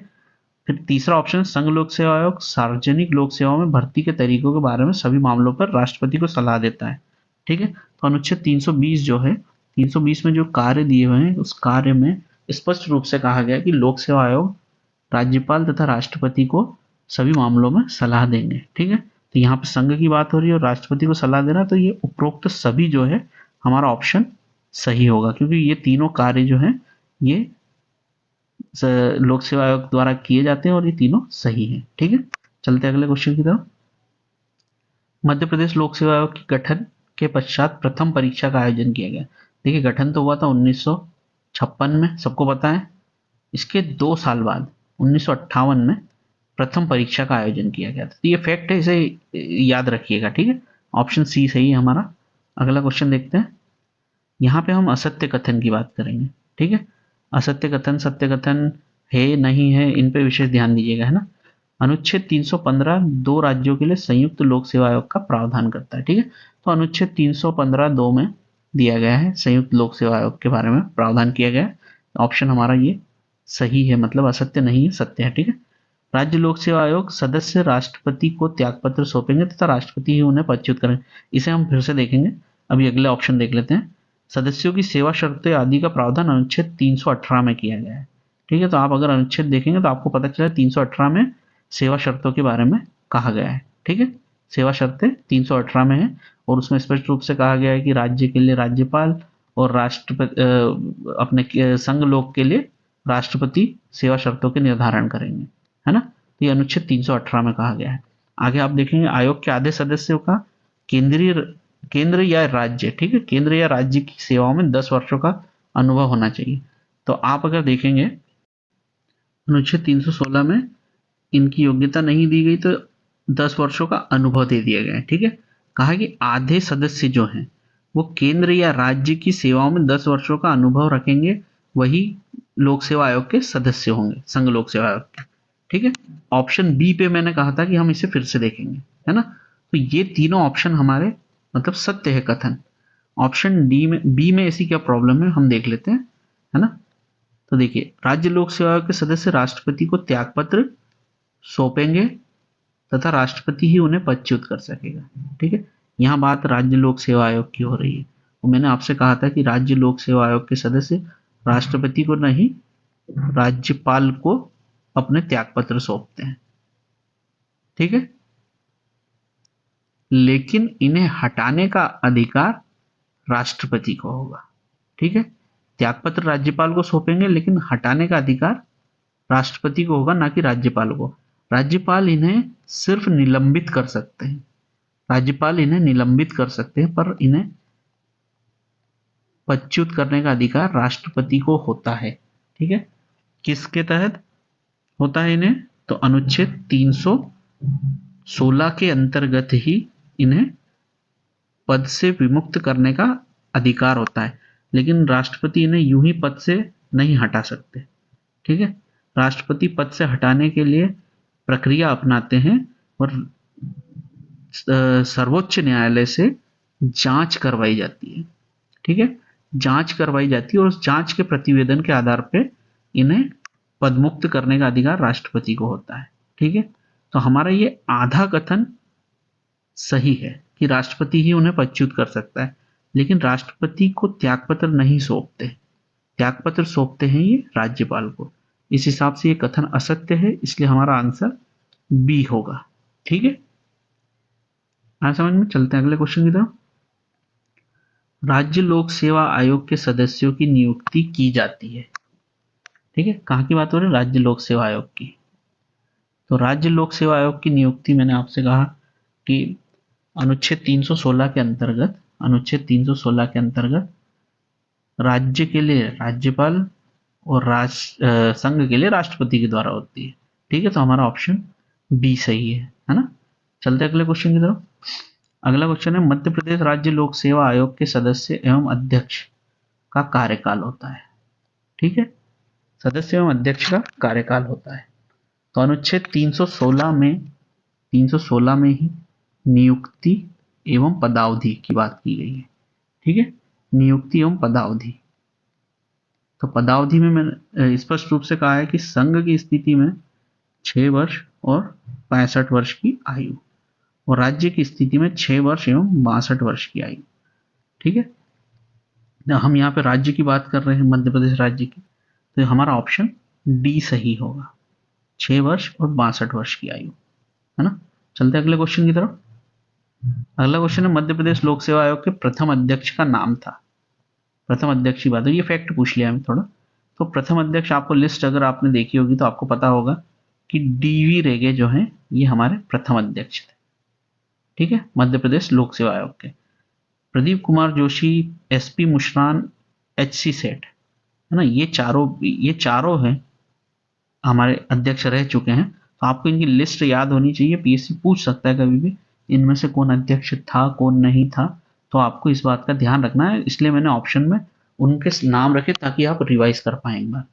फिर तीसरा ऑप्शन, संघ लोक सेवा आयोग सार्वजनिक लोक सेवा में भर्ती के तरीकों के बारे में सभी मामलों पर राष्ट्रपति को सलाह देता है, ठीक है। तो अनुच्छेद 320 जो है, 320 में जो कार्य दिए हुए हैं उस कार्य में स्पष्ट रूप से कहा गया कि लोक सेवा आयोग राज्यपाल तथा राष्ट्रपति को सभी मामलों में सलाह देंगे, ठीक है। तो यहाँ पे संघ की बात हो रही है और राष्ट्रपति को सलाह देना, तो ये उपरोक्त सभी जो है हमारा ऑप्शन सही होगा, क्योंकि ये तीनों कार्य जो हैं ये लोक सेवा आयोग द्वारा किए जाते हैं और ये तीनों सही हैं, ठीक है। चलते हैं अगले क्वेश्चन की तरफ। मध्य प्रदेश लोक सेवा आयोग के गठन के पश्चात प्रथम परीक्षा का आयोजन किया गया। देखिए, गठन तो हुआ था 1956 में, सबको पता है। इसके 2 साल बाद 1958 में प्रथम परीक्षा का आयोजन किया गया था। तो ये फैक्ट है, इसे याद रखिएगा, ठीक है। ऑप्शन सी सही है हमारा। अगला क्वेश्चन देखते हैं। यहाँ पे हम असत्य कथन की बात करेंगे, ठीक है। असत्य कथन सत्य कथन है नहीं है, इन पे विशेष ध्यान दीजिएगा, है ना। अनुच्छेद 315 2 राज्यों के लिए संयुक्त लोक सेवा आयोग का प्रावधान करता है, ठीक है। तो अनुच्छेद 315 2 में दिया गया है, संयुक्त लोक सेवा आयोग के बारे में प्रावधान किया गया है। ऑप्शन हमारा ये सही है, मतलब असत्य नहीं है, सत्य है, ठीक है। राज्य लोक सेवा आयोग सदस्य राष्ट्रपति को त्यागपत्र सौंपेंगे तथा राष्ट्रपति ही उन्हें पदच्युत करेंगे। इसे हम फिर से देखेंगे, अभी अगले ऑप्शन देख लेते हैं। सदस्यों की सेवा शर्तें आदि का प्रावधान अनुच्छेद 318 में किया गया है, ठीक है। तो आप अगर अनुच्छेद देखेंगे तो आपको पता चला 318 में सेवा शर्तों के बारे में कहा गया है, ठीक है। सेवा शर्तें 318 में है और उसमें स्पष्ट रूप से कहा गया है कि राज्य के लिए राज्यपाल और राष्ट्रपति अपने संघ लोक के लिए राष्ट्रपति सेवा शर्तों के निर्धारण करेंगे, है ना। तो ये अनुच्छेद 318 में कहा गया है। आगे आप देखेंगे, आयोग के आधे सदस्यों का केंद्र या राज्य, ठीक है, केंद्र या राज्य की सेवाओं में 10 वर्षों का अनुभव होना चाहिए। तो आप अगर देखेंगे अनुच्छेद 316 में इनकी योग्यता नहीं दी गई, तो 10 वर्षों का अनुभव दे दिया गया है। ठीक है, कहा कि आधे सदस्य जो हैं वो केंद्र या राज्य की सेवाओं में 10 वर्षों का अनुभव रखेंगे, वही लोक सेवा आयोग के सदस्य होंगे, संघ लोक सेवा आयोग के। ठीक है, ऑप्शन बी पे मैंने कहा था कि हम इसे फिर से देखेंगे, है ना। तो ये तीनों ऑप्शन हमारे मतलब सत्य है कथन। ऑप्शन डी में, बी में ऐसी क्या प्रॉब्लम है हम देख लेते हैं, है ना। तो देखिए, राज्य लोक सेवा आयोग के सदस्य राष्ट्रपति को त्यागपत्र सौंपेंगे तथा राष्ट्रपति ही उन्हें पदच्युत कर सकेगा। ठीक है, यहाँ बात राज्य लोक सेवा आयोग की हो रही है। और मैंने आपसे कहा था कि राज्य लोक सेवा आयोग के सदस्य राष्ट्रपति को नहीं, राज्यपाल को अपने त्यागपत्र सौंपते हैं। ठीक है, लेकिन इन्हें हटाने का अधिकार राष्ट्रपति को होगा। ठीक है, त्यागपत्र राज्यपाल को सौंपेंगे, लेकिन हटाने का अधिकार राष्ट्रपति को होगा, ना कि राज्यपाल को। राज्यपाल इन्हें सिर्फ निलंबित कर सकते हैं, राज्यपाल इन्हें निलंबित कर सकते हैं, पर इन्हें पदच्युत करने का अधिकार राष्ट्रपति को होता है। ठीक है, किसके तहत होता है इन्हें? तो अनुच्छेद 316 के अंतर्गत ही इन्हें पद से विमुक्त करने का अधिकार होता है, लेकिन राष्ट्रपति इन्हें यूं ही पद से नहीं हटा सकते। ठीक है, राष्ट्रपति पद से हटाने के लिए प्रक्रिया अपनाते हैं और सर्वोच्च न्यायालय से जांच करवाई जाती है। ठीक है, जांच करवाई जाती है और उस जांच के प्रतिवेदन के आधार पे इन्हें पदमुक्त करने का अधिकार राष्ट्रपति को होता है। ठीक है, तो हमारा ये आधा कथन सही है कि राष्ट्रपति ही उन्हें पदच्युत कर सकता है, लेकिन राष्ट्रपति को त्यागपत्र नहीं सौंपते, त्यागपत्र सौंपते हैं ये राज्यपाल को। इस हिसाब से ये कथन असत्य है, इसलिए हमारा आंसर बी होगा। ठीक है, आज समझ में। चलते हैं अगले क्वेश्चन की तरफ। राज्य लोक सेवा आयोग के सदस्यों की नियुक्ति की जाती है। ठीक है, कहाँ की बात हो रही है? राज्य लोक सेवा आयोग की। तो राज्य लोक सेवा आयोग की नियुक्ति मैंने आपसे कहा कि अनुच्छेद 316 के अंतर्गत, अनुच्छेद 316 के अंतर्गत राज्य के लिए राज्यपाल और संघ के लिए राष्ट्रपति के द्वारा होती है। ठीक है, तो हमारा ऑप्शन बी सही है ना। चलते अगले क्वेश्चन की तरफ। अगला क्वेश्चन है, मध्य प्रदेश राज्य लोक सेवा आयोग के सदस्य एवं अध्यक्ष का कार्यकाल होता है। ठीक है, सदस्य एवं अध्यक्ष का कार्यकाल होता है। तो अनुच्छेद 316 में ही नियुक्ति एवं पदावधि की बात की गई है। ठीक है, नियुक्ति एवं पदावधि। तो पदावधि में मैंने स्पष्ट रूप से कहा है कि संघ की स्थिति में 6 वर्ष और 65 वर्ष की आयु, और राज्य की स्थिति में 6 वर्ष एवं 62 वर्ष की आयु। ठीक है, हम यहाँ पे राज्य की बात कर रहे हैं, मध्य प्रदेश राज्य की, तो हमारा ऑप्शन डी सही होगा, 6 वर्ष और 62 वर्ष की आयु, है ना। चलते अगले क्वेश्चन की तरफ। अगला क्वेश्चन है, मध्य प्रदेश लोक सेवा आयोग के प्रथम अध्यक्ष का नाम था। प्रथम अध्यक्ष की बात है, ये फैक्ट पूछ लिया है थोड़ा। तो प्रथम अध्यक्ष, आपको लिस्ट अगर आपने देखी होगी तो आपको पता होगा कि डीवी रेगे जो हैं ये हमारे प्रथम अध्यक्ष थे। ठीक है, मध्य प्रदेश लोक सेवा आयोग के। प्रदीप कुमार जोशी, एसपी मुश्रान, एचसी सेठ, है ना, ये चारों हैं हमारे अध्यक्ष रह चुके हैं। तो आपको इनकी लिस्ट याद होनी चाहिए, पीएससी पूछ सकता है कभी भी इनमें से कौन अध्यक्ष था कौन नहीं था, तो आपको इस बात का ध्यान रखना है। इसलिए मैंने ऑप्शन में उनके नाम रखे ताकि आप रिवाइज कर पाए एक बार।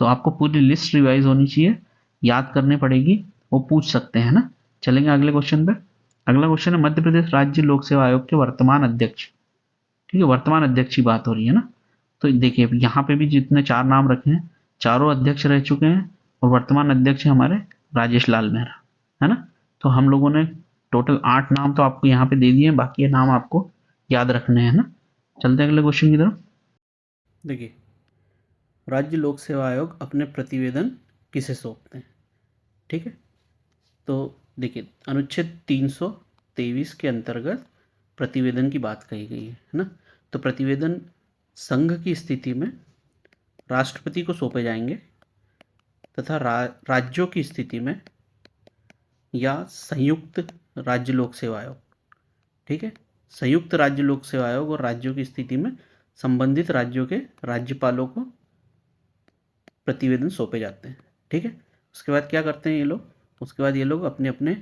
तो आपको पूरी लिस्ट रिवाइज होनी चाहिए, याद करनी पड़ेगी, वो पूछ सकते हैं ना। चलेंगे अगले क्वेश्चन पे। अगला क्वेश्चन है, मध्य प्रदेश राज्य लोक सेवा आयोग के वर्तमान अध्यक्ष। ठीक है, वर्तमान अध्यक्ष की बात हो रही है ना। तो देखिए यहाँ पे भी जितने 4 नाम रखे हैं, चारों अध्यक्ष रह चुके हैं, और वर्तमान अध्यक्ष हमारे राजेश लाल मेहरा, है ना। तो हम लोगों ने टोटल 8 नाम तो आपको यहाँ पे दे दिए हैं, बाकी ये नाम आपको याद रखने हैं ना। चलते हैं अगले क्वेश्चन की तरफ। देखिए, राज्य लोक सेवा आयोग अपने प्रतिवेदन किसे सौंपते हैं? ठीक है, तो देखिए अनुच्छेद 323 के अंतर्गत प्रतिवेदन की बात कही गई है ना। तो प्रतिवेदन संघ की स्थिति में राष्ट्रपति को सौंपे जाएंगे तथा राज्यों की स्थिति में या संयुक्त राज्य लोक सेवा आयोग। ठीक है, संयुक्त राज्य लोक सेवा आयोग और राज्यों की स्थिति में संबंधित राज्यों के राज्यपालों को प्रतिवेदन सौंपे जाते हैं। ठीक है। उसके बाद क्या करते हैं ये लोग, उसके बाद ये लोग अपने अपने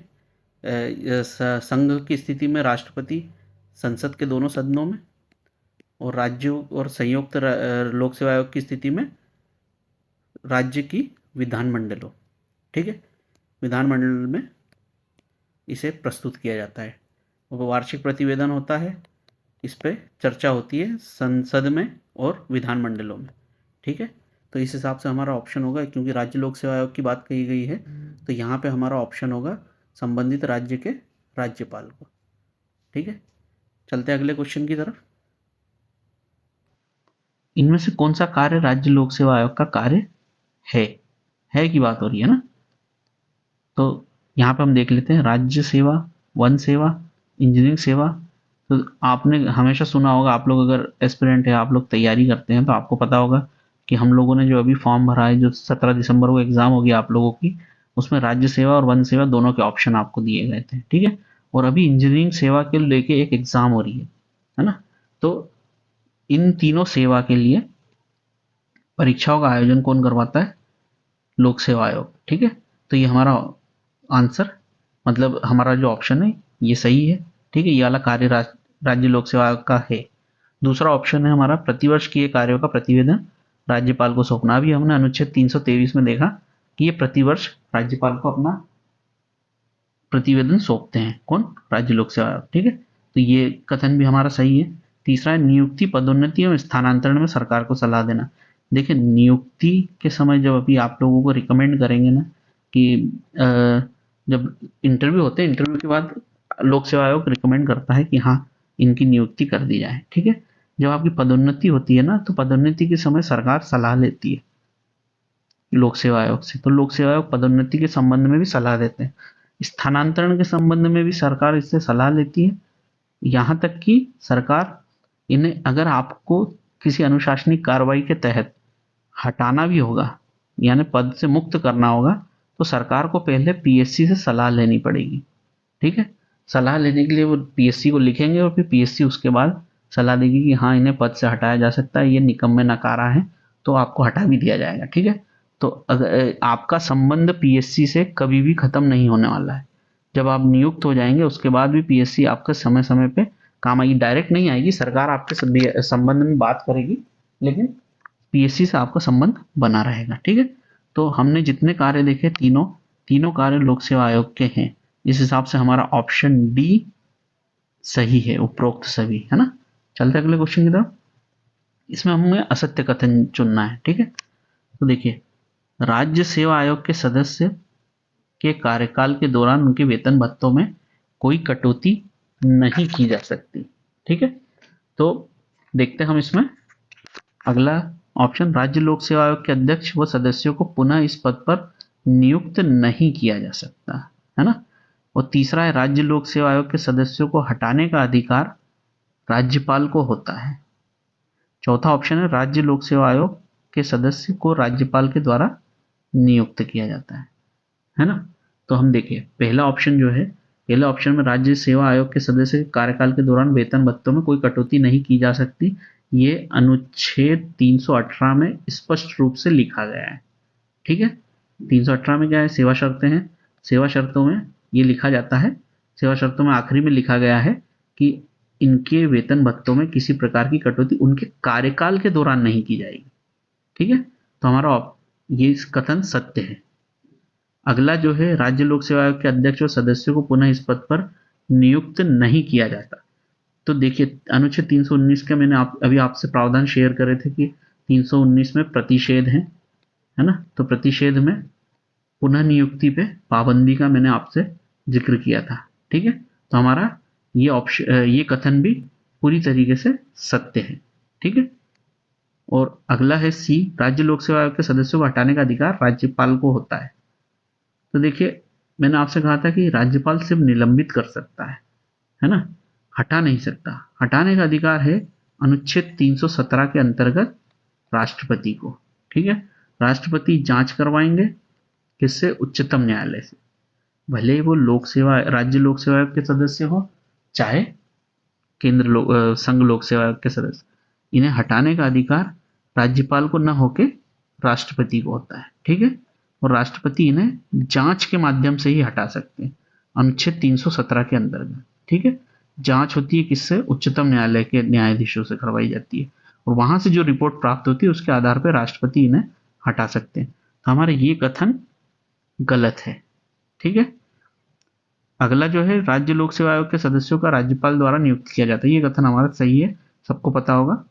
संघ की स्थिति में राष्ट्रपति संसद के दोनों सदनों में, और राज्यों और संयुक्त लोक सेवा आयोग की स्थिति में राज्य की विधानमंडलों, ठीक है, विधानमंडल में इसे प्रस्तुत किया जाता है। वो वार्षिक प्रतिवेदन होता है, इस पे चर्चा होती है संसद में और विधानमंडलों में, ठीक है। तो इस हिसाब से हमारा ऑप्शन होगा, क्योंकि राज्य लोक सेवा आयोग की बात कही गई है, तो यहाँ पे हमारा ऑप्शन होगा संबंधित राज्य के राज्यपाल को, ठीक है। चलते हैं अगले क्वेश्चन की तरफ। इनमें से कौन सा कार्य राज्य लोक सेवा आयोग का कार्य है की बात हो रही है ना। तो यहाँ पे हम देख लेते हैं राज्य सेवा, वन सेवा, इंजीनियरिंग सेवा। तो आपने हमेशा सुना होगा, आप लोग अगर एस्पिरेंट है, आप लोग तैयारी करते हैं, तो आपको पता होगा कि हम लोगों ने जो अभी फॉर्म भरा है, जो 17 दिसंबर को एग्जाम होगी आप लोगों की, उसमें राज्य सेवा और वन सेवा दोनों के ऑप्शन आपको दिए गए थे, ठीक है। और अभी इंजीनियरिंग सेवा के लेके एक एग्जाम हो रही है ना। तो इन तीनों सेवा के लिए परीक्षाओं का आयोजन कौन करवाता है? लोक सेवा आयोग, ठीक है। तो ये हमारा आंसर, मतलब हमारा जो ऑप्शन है ये सही है, ठीक है। ये वाला कार्य राज्य लोक सेवा आयोग का है। दूसरा ऑप्शन है हमारा प्रतिवर्ष किए कार्यों का प्रतिवेदन राज्यपाल को सौंपना। अभी हमने अनुच्छेद 323 में देखा कि ये प्रतिवर्ष राज्यपाल को अपना प्रतिवेदन सौंपते हैं, कौन? राज्य लोक सेवा आयोग, ठीक है। तो ये कथन भी हमारा सही है। तीसरा है नियुक्ति, पदोन्नति एवं स्थानांतरण में सरकार को सलाह देना। देखिए नियुक्ति के समय जब अभी आप लोगों को रिकमेंड करेंगे ना कि जब इंटरव्यू होते हैं, इंटरव्यू के बाद लोक सेवा आयोग रिकमेंड करता है कि हाँ इनकी नियुक्ति कर दी जाए, ठीक है। जब आपकी पदोन्नति होती है ना, तो पदोन्नति के समय सरकार सलाह लेती है लोक सेवा आयोग से। तो लोक सेवा आयोग पदोन्नति के संबंध में भी सलाह देते हैं, स्थानांतरण के संबंध में भी सरकार इससे सलाह लेती है। यहाँ तक कि सरकार इन्हें, अगर आपको किसी अनुशासनिक कार्रवाई के तहत हटाना भी होगा, यानी पद से मुक्त करना होगा, तो सरकार को पहले पीएससी से सलाह लेनी पड़ेगी, ठीक है। सलाह लेने के लिए वो पीएससी को लिखेंगे और फिर पीएससी उसके बाद सलाह देगी कि हाँ इन्हें पद से हटाया जा सकता है, ये निकम्मे नकारा है, तो आपको हटा भी दिया जाएगा, ठीक है। तो अगर आपका संबंध पीएससी से कभी भी खत्म नहीं होने वाला है। जब आप नियुक्त हो जाएंगे उसके बाद भी पीएससी आपके समय समय पे काम आएगी, डायरेक्ट नहीं आएगी, सरकार आपके संबंध में बात करेगी, लेकिन पीएससी से आपका संबंध बना रहेगा, ठीक है। तो हमने जितने कार्य देखे तीनों कार्य लोक सेवा आयोग के हैं। इस हिसाब से हमारा ऑप्शन डी सही है, उपरोक्त सभी, है ना। चलते अगले क्वेश्चन की तरफ। इसमें हमें असत्य कथन चुनना है, ठीक है। तो देखिए राज्य सेवा आयोग के सदस्य के कार्यकाल के दौरान उनके वेतन भत्तों में कोई कटौती नहीं की जा सकती, ठीक है। तो देखते हैं हम इसमें अगला ऑप्शन, राज्य लोक सेवा आयोग के अध्यक्ष व सदस्यों को पुनः इस पद पर नियुक्त नहीं किया जा सकता, है ना। और तीसरा है राज्य लोक सेवा आयोग के सदस्यों को हटाने का अधिकार राज्यपाल को होता है। चौथा ऑप्शन है राज्य लोक सेवा आयोग के सदस्य को राज्यपाल के द्वारा नियुक्त किया जाता है ना। तो हम देखिए पहला ऑप्शन जो है, पहले ऑप्शन में राज्य सेवा आयोग के सदस्य के कार्यकाल के दौरान वेतन भत्तों में कोई कटौती नहीं की जा सकती, ये अनुच्छेद 318 में स्पष्ट रूप से लिखा गया है, ठीक है। 318 में क्या है? सेवा शर्तें हैं। सेवा शर्तों में ये लिखा जाता है, सेवा शर्तों में आखिरी में लिखा गया है कि इनके वेतन भत्तों में किसी प्रकार की कटौती उनके कार्यकाल के दौरान नहीं की जाएगी, ठीक है। तो हमारा ये कथन सत्य है। अगला जो है राज्य लोक सेवा आयोग के अध्यक्ष और सदस्यों को पुनः इस पद पर नियुक्त नहीं किया जाता। तो देखिए अनुच्छेद 319 का मैंने अभी आपसे प्रावधान शेयर करे थे कि 319 में प्रतिषेध है ना। तो प्रतिषेध में पुनः नियुक्ति पे पाबंदी का मैंने आपसे जिक्र किया था, ठीक है। तो हमारा ये ऑप्शन, ये कथन भी पूरी तरीके से सत्य है, ठीक है। और अगला है सी, राज्य लोक सेवा आयोग के सदस्यों को हटाने का अधिकार राज्यपाल को होता है। तो देखिए मैंने आपसे कहा था कि राज्यपाल सिर्फ निलंबित कर सकता है ना, हटा नहीं सकता। हटाने का अधिकार है अनुच्छेद 317 के अंतर्गत राष्ट्रपति को, ठीक है। राष्ट्रपति जांच करवाएंगे किससे? उच्चतम न्यायालय से, भले ही वो राज्य लोक सेवा आयोग के सदस्य हो चाहे संघ लोक सेवा आयोग के सदस्य, इन्हें हटाने का अधिकार राज्यपाल को न होके राष्ट्रपति को होता है, ठीक है। और राष्ट्रपति इन्हें जांच के माध्यम से ही हटा सकते हैं, अनुच्छेद 317 के अंतर्गत। ठीक है, जांच होती है किससे? उच्चतम न्यायालय के न्यायाधीशों से करवाई जाती है, और वहां से जो रिपोर्ट प्राप्त होती है उसके आधार पर राष्ट्रपति इन्हें हटा सकते हैं। तो हमारे ये कथन गलत है। ठीक है, अगला जो है, राज्य लोक सेवा आयोग के सदस्यों का राज्यपाल द्वारा नियुक्त किया जाता है, ये कथन हमारा सही है, सबको पता होगा।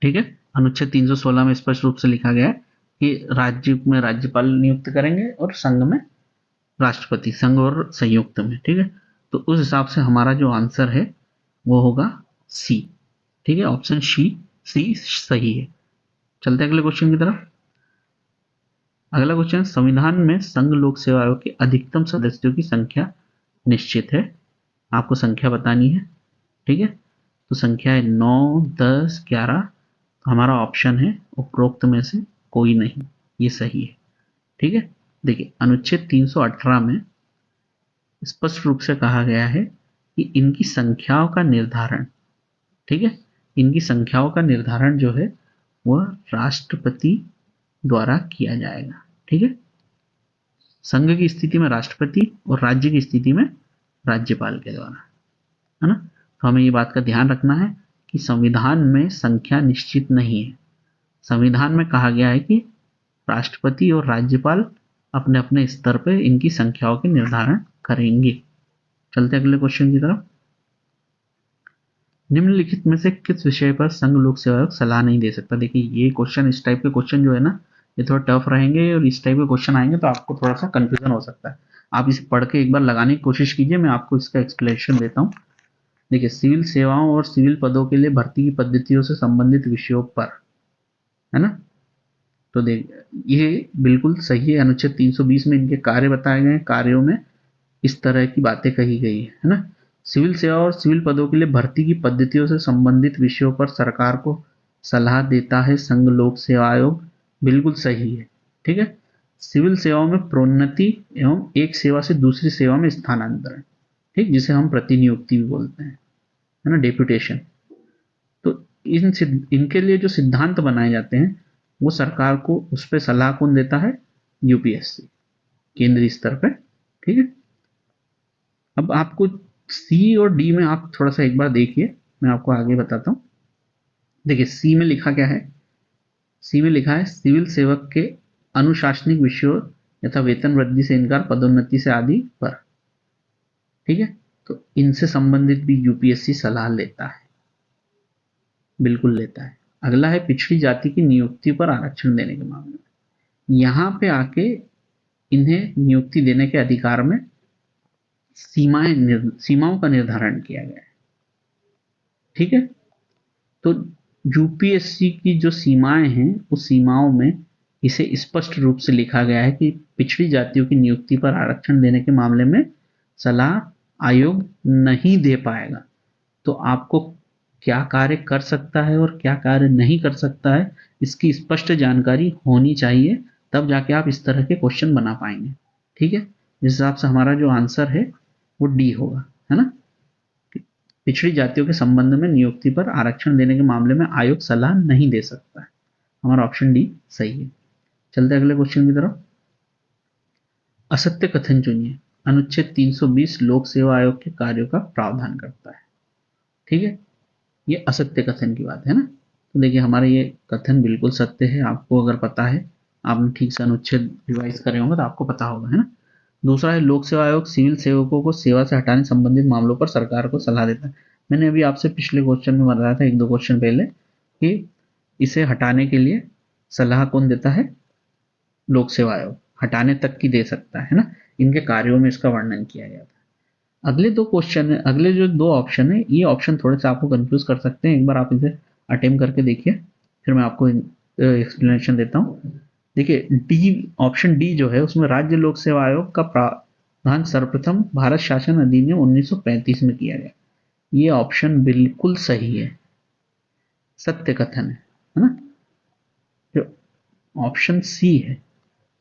ठीक है, अनुच्छेद 316 में स्पष्ट रूप से लिखा गया है कि राज्य में राज्यपाल नियुक्त करेंगे और संघ में राष्ट्रपति, संघ और संयुक्त में। ठीक है, तो उस हिसाब से हमारा जो आंसर है वो होगा सी। ठीक है, ऑप्शन सी सही है। चलते हैं अगले क्वेश्चन की तरफ। अगला क्वेश्चन, संविधान में संघ लोक सेवा आयोग के अधिकतम सदस्यों की संख्या निश्चित है, आपको संख्या बतानी है। ठीक है, तो संख्या है 9, 10, 11। तो हमारा ऑप्शन है उपरोक्त में से कोई नहीं, ये सही है। ठीक है, देखिए अनुच्छेद 318 में स्पष्ट रूप से कहा गया है कि इनकी संख्याओं का निर्धारण, ठीक है, इनकी संख्याओं का निर्धारण जो है वह राष्ट्रपति द्वारा किया जाएगा। ठीक है, संघ की स्थिति में राष्ट्रपति और राज्य की स्थिति में राज्यपाल के द्वारा, है ना। तो हमें ये बात का ध्यान रखना है कि संविधान में संख्या निश्चित नहीं है। संविधान में कहा गया है कि राष्ट्रपति और राज्यपाल अपने अपने स्तर पर इनकी संख्याओं के निर्धारण करेंगे। चलते अगले क्वेश्चन की तरफ। निम्नलिखित में से किस विषय पर संघ लोक सेवा आयोग सलाह नहीं दे सकता? देखिए ये क्वेश्चन, इस टाइप के क्वेश्चन जो है ना, ये थोड़ा टफ रहेंगे, और इस टाइप के क्वेश्चन आएंगे तो आपको थोड़ा सा कंफ्यूजन हो सकता है। आप इसे पढ़ के एक बार लगाने की कोशिश कीजिए, मैं आपको इसका एक्सप्लेनेशन देता हूँ। देखिए, सिविल सेवाओं और सिविल पदों के लिए भर्ती की पद्धतियों से संबंधित विषयों पर, है ना। तो देख, ये बिल्कुल सही है। अनुच्छेद 320 में इनके कार्य बताए गए हैं, कार्यों में इस तरह की बातें कही गई है ना। सिविल सेवा और सिविल पदों के लिए भर्ती की पद्धतियों से संबंधित विषयों पर सरकार को सलाह देता है संघ लोक सेवा आयोग, बिल्कुल सही है। ठीक है, सिविल सेवाओं में प्रोन्नति एवं एक सेवा से दूसरी सेवा में स्थानांतरण, ठीक, जिसे हम प्रतिनियुक्ति भी बोलते हैं, है ना, डेप्यूटेशन। तो इनके लिए जो सिद्धांत बनाए जाते हैं वो सरकार को, उस पर सलाह कौन देता है? यूपीएससी, केंद्रीय स्तर पर। ठीक है, अब आपको सी और डी में आप थोड़ा सा एक बार देखिए, मैं आपको आगे बताता हूं। देखिए सी में लिखा क्या है? सी में लिखा है सिविल सेवक के अनुशासनिक विषयों यथा वेतन वृद्धि से इनकार, पदोन्नति से आदि पर। ठीक है, तो इनसे संबंधित भी यूपीएससी सलाह लेता है, बिल्कुल लेता है। अगला है पिछड़ी जाति की नियुक्ति पर आरक्षण देने के मामले में। यहां पे आके इन्हें नियुक्ति देने के अधिकार में सीमाओं का निर्धारण किया गया है। ठीक है, तो यूपीएससी की जो सीमाएं हैं उस सीमाओं में इसे स्पष्ट रूप से लिखा गया है कि पिछड़ी जातियों की नियुक्ति पर आरक्षण देने के मामले में सलाह आयोग नहीं दे पाएगा। तो आपको क्या कार्य कर सकता है और क्या कार्य नहीं कर सकता है, इसकी स्पष्ट जानकारी होनी चाहिए, तब जाके आप इस तरह के क्वेश्चन बना पाएंगे। ठीक है, इस हिसाब से हमारा जो आंसर है वो डी होगा, है ना। पिछड़ी जातियों के संबंध में नियुक्ति पर आरक्षण देने के मामले में आयोग सलाह नहीं दे सकता है, हमारा ऑप्शन डी सही है। चलते अगले क्वेश्चन की तरफ। असत्य कथन चुनिए। अनुच्छेद 320 लोक सेवा आयोग के कार्यों का प्रावधान करता है। ठीक है, ये असत्य कथन की बात है ना। तो देखिए हमारा ये कथन बिल्कुल सत्य है, आपको अगर पता है, आपने ठीक से अनुच्छेद रिवाइज करे होंगे तो आपको पता होगा, है ना। दूसरा है लोक सेवा आयोग सिविल सेवकों को सेवा से हटाने संबंधित मामलों पर सरकार को सलाह देता है। मैंने अभी आपसे पिछले क्वेश्चन में बताया था, एक दो क्वेश्चन पहले, कि इसे हटाने के लिए सलाह कौन देता है? लोक सेवा आयोग, हटाने तक की दे सकता है ना। इनके कार्यों में इसका वर्णन किया गया था। अगले दो क्वेश्चन है, अगले जो दो ऑप्शन है, ये ऑप्शन थोड़े से आपको कंफ्यूज कर सकते हैं। एक बार आप इसे अटेम्प्ट करके देखिए, फिर मैं आपको एक्सप्लेनेशन देता हूँ। देखिए डी, ऑप्शन डी जो है उसमें राज्य लोक सेवा आयोग का प्रावधान सर्वप्रथम भारत शासन अधिनियम 1935 में किया गया। ये ऑप्शन बिल्कुल सही है, सत्य कथन है ना। जो ऑप्शन सी है,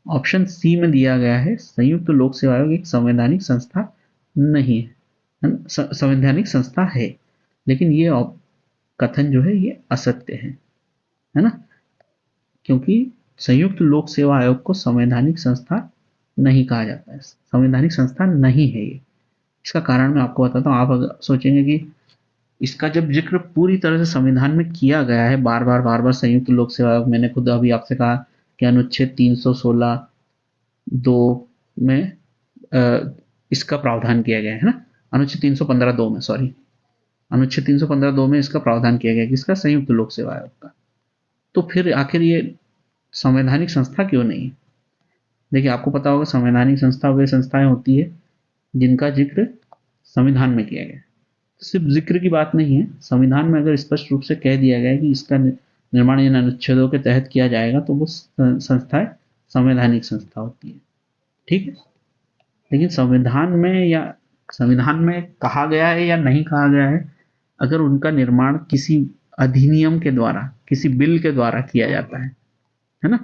ऑप्शन सी में दिया गया है संयुक्त लोक सेवा आयोग एक संवैधानिक संस्था नहीं है, संवैधानिक संस्था है, लेकिन ये कथन जो है ये असत्य है ना, क्योंकि संयुक्त लोक सेवा आयोग को संवैधानिक संस्था नहीं कहा जाता है, संवैधानिक संस्था नहीं है ये। इसका कारण मैं आपको बताता हूँ। आप अगर सोचेंगे कि इसका जब जिक्र पूरी तरह से संविधान में किया गया है, बार बार संयुक्त लोक सेवा आयोग, मैंने खुद अभी आपसे कहा कि अनुच्छेद 316 2 में इसका प्रावधान किया गया है ना, अनुच्छेद 315 2 में, सॉरी, अनुच्छेद 315 2 में इसका प्रावधान किया गया है किसका, संयुक्त लोक सेवा आयोग का। तो फिर आखिर ये संवैधानिक संस्था क्यों नहीं है? देखिए, आपको पता होगा संवैधानिक संस्था वे संस्थाएं होती है जिनका जिक्र संविधान में किया गया है। सिर्फ जिक्र की बात नहीं है, संविधान में अगर स्पष्ट रूप से कह दिया गया है कि इसका निर्माण इन अनुच्छेदों के तहत किया जाएगा तो वो संस्थाएं संवैधानिक संस्था होती है। ठीक है, लेकिन संविधान में कहा गया है या नहीं कहा गया है, अगर उनका निर्माण किसी अधिनियम के द्वारा, किसी बिल के द्वारा किया जाता है ना,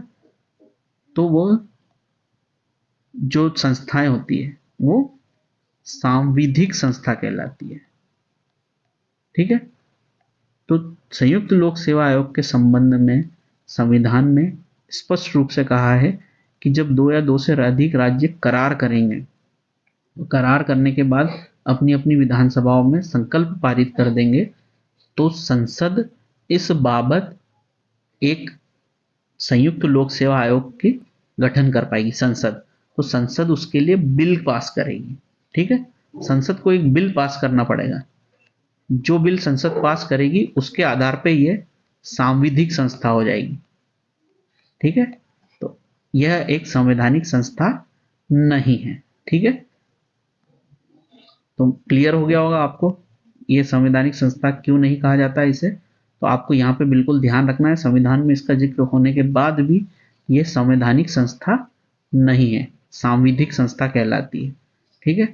तो वो जो संस्थाएं होती है वो सांविधिक संस्था कहलाती है। ठीक है, तो संयुक्त लोक सेवा आयोग के संबंध में संविधान में स्पष्ट रूप से कहा है कि जब 2 या 2 से अधिक राज्य करार करेंगे, तो करार करने के बाद अपनी अपनी विधानसभाओं में संकल्प पारित कर देंगे, तो संसद इस बाबत एक संयुक्त लोक सेवा आयोग की गठन कर पाएगी संसद। तो संसद उसके लिए बिल पास करेगी। ठीक है, संसद को एक बिल पास करना पड़ेगा। जो बिल संसद पास करेगी उसके आधार पे ये सांविधिक संस्था हो जाएगी। ठीक है, तो यह एक संवैधानिक संस्था नहीं है। ठीक है, तो क्लियर हो गया होगा आपको ये संवैधानिक संस्था क्यों नहीं कहा जाता है इसे। तो आपको यहाँ पे बिल्कुल ध्यान रखना है, संविधान में इसका जिक्र होने के बाद भी ये संवैधानिक संस्था नहीं है, सांविधिक संस्था कहलाती है। ठीक है,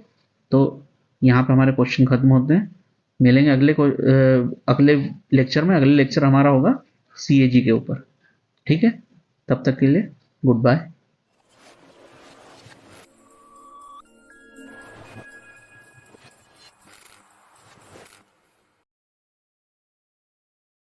तो यहाँ पे हमारे क्वेश्चन खत्म होते हैं। मिलेंगे अगले लेक्चर में। अगले लेक्चर हमारा होगा CAG के ऊपर। ठीक है, तब तक के लिए गुड बाय।